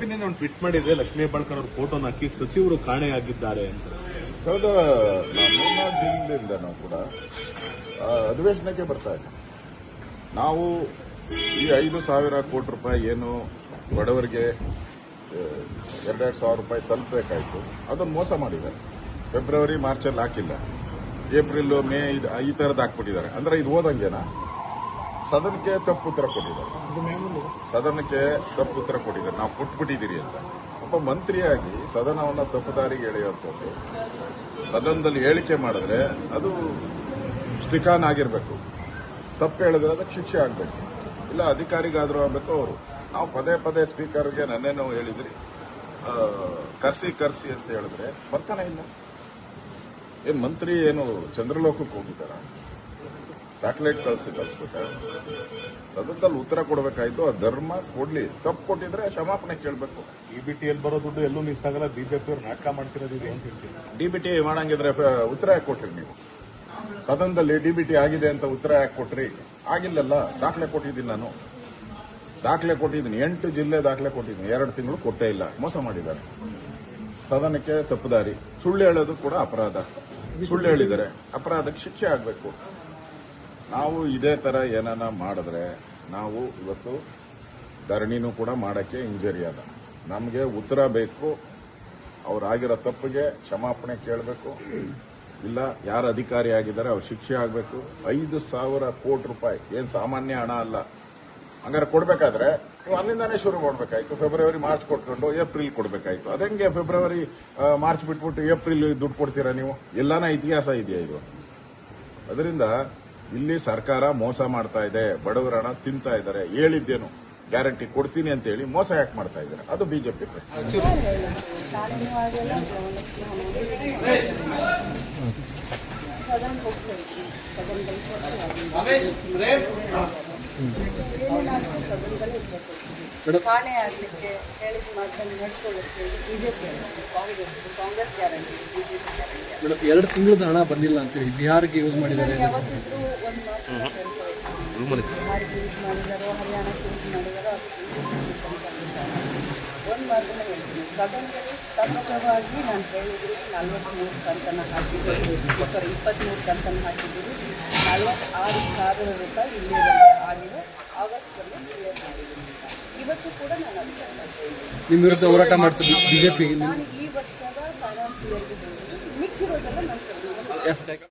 BJP ಒಂದು tweet ಮಾಡಿದೆ, ಲಕ್ಷ್ಮೀ ಹೆಬ್ಬಾಳ್ಕರ್ ಅವ್ರ ಫೋಟೋನ ಹಾಕಿ ಸಚಿವರು ಕಾಣೆಯಾಗಿದ್ದಾರೆ ಅಂತ. ಕಳೆದ 3-4 ದಿನದಿಂದ ನಾವು ಕೂಡ ಅಧಿವೇಶನಕ್ಕೆ ಬರ್ತಾ ಇದ್ದೀವಿ. ನಾವು ಈ 5,000 ಕೋಟಿ ರೂಪಾಯಿ ಏನು ಬಡವರಿಗೆ 2,000 ರೂಪಾಯಿ ತಲುಪಬೇಕಾಯ್ತು, ಅದನ್ನು ಮೋಸ ಮಾಡಿದ್ದಾರೆ. ಫೆಬ್ರವರಿ ಮಾರ್ಚಲ್ಲಿ ಹಾಕಿಲ್ಲ, ಏಪ್ರಿಲ್ ಮೇ ಈ ಥರದ್ದು ಹಾಕ್ಬಿಟ್ಟಿದ್ದಾರೆ. ಅಂದ್ರೆ ಇದು ಓದಂಗೆನಾ? ಸದನಕ್ಕೆ ತಪ್ಪು ಉತ್ತರ ಕೊಟ್ಟಿದ್ದಾರೆ. ನಾವು ಕೊಟ್ಬಿಟ್ಟಿದ್ದೀರಿ ಅಂತ. ಒಬ್ಬ ಮಂತ್ರಿಯಾಗಿ ಸದನವನ್ನ ತಪ್ಪುದಾರಿಗೆ ಎಳೆಯುವಂಥದ್ದು, ಸದನದಲ್ಲಿ ಹೇಳಿಕೆ ಮಾಡಿದ್ರೆ ಅದು ಸ್ಟಿಕಾನ್ ಆಗಿರಬೇಕು. ತಪ್ಪು ಹೇಳಿದ್ರೆ ಅದಕ್ಕೆ ಶಿಕ್ಷೆ ಆಗಬೇಕು, ಇಲ್ಲ ಅಧಿಕಾರಿಗಾದರೂ ಆಗಬೇಕು ಅವರು. ನಾವು ಪದೇ ಪದೇ ಸ್ಪೀಕರ್ಗೆ ನನ್ನೇನೋ ಹೇಳಿದ್ರಿ, ಕರ್ಸಿ ಅಂತ ಹೇಳಿದ್ರೆ ಬರ್ತಾನೆ ಇಲ್ಲ. ಏನ್ ಮಂತ್ರಿ ಏನು ಚಂದ್ರಲೋಕಕ್ಕೆ ಹೋಗಿದ್ದಾರ? ಸ್ಯಾಟಲೈಟ್ ಕಳಿಸ್ಬಿಟ್ಟ. ಸದನದಲ್ಲಿ ಉತ್ತರ ಕೊಡಬೇಕಾಯ್ತು. ಆ ಧರ್ಮ ಕೊಡ್ಲಿ, ತಪ್ಪು ಕೊಟ್ಟಿದ್ರೆ ಕ್ಷಮಾಪಣೆ ಕೇಳಬೇಕು. ಡಿಬಿಟಿಯಲ್ಲಿ ಬರೋ ದುಡ್ಡು ಎಲ್ಲೂ ಮಿಸ್ ಆಗಲ್ಲ, ಬಿಜೆಪಿ ಅವ್ರು ನಾಟಕ ಮಾಡ್ತಿರೋದು ಅಂತ ಹೇಳ್ತೀನಿ. ಡಿಬಿಟಿ ಮಾಡಂಗಿದ್ರೆ ಉತ್ತರ ಯಾಕೆ ಕೊಟ್ರಿ ನೀವು? ಸದನದಲ್ಲಿ ಡಿಬಿಟಿ ಆಗಿದೆ ಅಂತ ಉತ್ತರ ಯಾಕೆ ಕೊಟ್ರಿ? ಆಗಿಲ್ಲಲ್ಲ. ದಾಖಲೆ ಕೊಟ್ಟಿದ್ದೀನಿ ನಾನು, 8 ಜಿಲ್ಲೆ ದಾಖಲೆ ಕೊಟ್ಟಿದ್ದೀನಿ. 2 ತಿಂಗಳು ಕೊಟ್ಟೇ ಇಲ್ಲ. ಮೋಸ ಮಾಡಿದ್ದಾರೆ. ಸದನಕ್ಕೆ ತಪ್ಪುದಾರಿ. ಸುಳ್ಳು ಹೇಳೋದು ಕೂಡ ಅಪರಾಧ. ಸುಳ್ಳು ಹೇಳಿದರೆ ಅಪರಾಧಕ್ಕೆ ಶಿಕ್ಷೆ ಆಗಬೇಕು. ನಾವು ಇದೇ ತರ ಏನಾನ ಮಾಡಿದ್ರೆ ನಾವು ಇವತ್ತು ಧರಣಿನೂ ಕೂಡ ಮಾಡಕ್ಕೆ ಇಂಜರಿ ಅದ. ನಮಗೆ ಉತ್ತರ ಬೇಕು. ಅವರಾಗಿರೋ ತಪ್ಪಿಗೆ ಕ್ಷಮಾಪಣೆ ಕೇಳಬೇಕು. ಇಲ್ಲ ಯಾರು ಅಧಿಕಾರಿ ಆಗಿದ್ದಾರೆ ಅವ್ರ ಶಿಕ್ಷೆ ಆಗಬೇಕು. 5,000 ಕೋಟಿ ರೂಪಾಯಿ ಏನ್ ಸಾಮಾನ್ಯ ಹಣ ಅಲ್ಲ. ಹಂಗಾರೆ ಕೊಡ್ಬೇಕಾದ್ರೆ ನೀವು ಅಲ್ಲಿಂದಾನೇ ಶುರು ಮಾಡಬೇಕಾಯ್ತು. ಫೆಬ್ರವರಿ ಮಾರ್ಚ್ ಕೊಟ್ಕೊಂಡು ಏಪ್ರಿಲ್ ಕೊಡಬೇಕಾಯ್ತು. ಅದಂಗೆ ಫೆಬ್ರವರಿ ಮಾರ್ಚ್ ಬಿಟ್ಬಿಟ್ಟು ಏಪ್ರಿಲ್ ದುಡ್ಡು ಕೊಡ್ತೀರಾ ನೀವು? ಎಲ್ಲಾನ ಇತಿಹಾಸ ಇದೆಯಾ ಇದು? ಅದರಿಂದ ಇಲ್ಲಿ ಸರ್ಕಾರ ಮೋಸ ಮಾಡ್ತಾ ಇದೆ. ಬಡವರ ಹಣ ತಿಂತಾ ಇದ್ದಾರೆ. ಹೇಳಿದ್ದೇನು ಗ್ಯಾರಂಟಿ ಕೊಡ್ತೀನಿ ಅಂತ ಹೇಳಿ ಮೋಸ ಯಾಕೆ ಮಾಡ್ತಾ ಇದ್ದಾರೆ? ಅದು ಬಿಜೆಪಿ. ಕಾಣೆ ಆಗಲಿಕ್ಕೆ ಹೇಳಿದ ಮಾತನ್ನು ನಡ್ಕೊಳ್ಳೋಕ್ಕೆ BJP Congress guarantee, BJP guarantee. 2 ತಿಂಗಳದ ಹಣ ಬಂದಿಲ್ಲ ಅಂತ ಹೇಳಿ ಬಿಹಾರ್ಗೆ ಯೂಸ್ ಮಾಡಿದ್ದಾರೆ. ಯಾವತ್ತಿದ್ರು ಒಂದು ಬಿಹಾರ್ಗೆ ಯೂಸ್ ಮಾಡಿದಾರೋ, ಹರಿಯಾಣಕ್ಕೆ ಯೂಸ್ ಮಾಡಿದಾರೋ, ಒಂದು ಮಾತನ್ನ ಹೇಳ್ತೀನಿ. ಸದನದಲ್ಲಿ ಸ್ಪಷ್ಟವಾಗಿ ನಾನು ಹೇಳಿದ್ದೀನಿ 43 ಕಂತನ್ನು ಹಾಕಿದ್ದೀರಿ, 23 ಕಂತನ್ನು ಹಾಕಿದ್ದೀರಿ. 46,000 ರೂಪಾಯಿ ಇಲ್ಲಿವರೆಗೆ ಆಗಿದೆ. ಆಗಸ್ಟ್ನಲ್ಲಿ ಕ್ಲಿಯರ್ ಮಾಡಿದ್ದೀನಿ. ಇವತ್ತು ಕೂಡ ನಾನು ಅಷ್ಟೇ ನಿಮ್ಮ ವಿರುದ್ಧ ಹೋರಾಟ ಮಾಡ್ತೀನಿ ಬಿಜೆಪಿ. ನಾನು ಈ ವರ್ಷದ ಫೈನಾನ್ಸ್ ಇಯರ್ಗೆ ಮಿಕ್ಕಿರೋದೆಲ್ಲ ನಾನು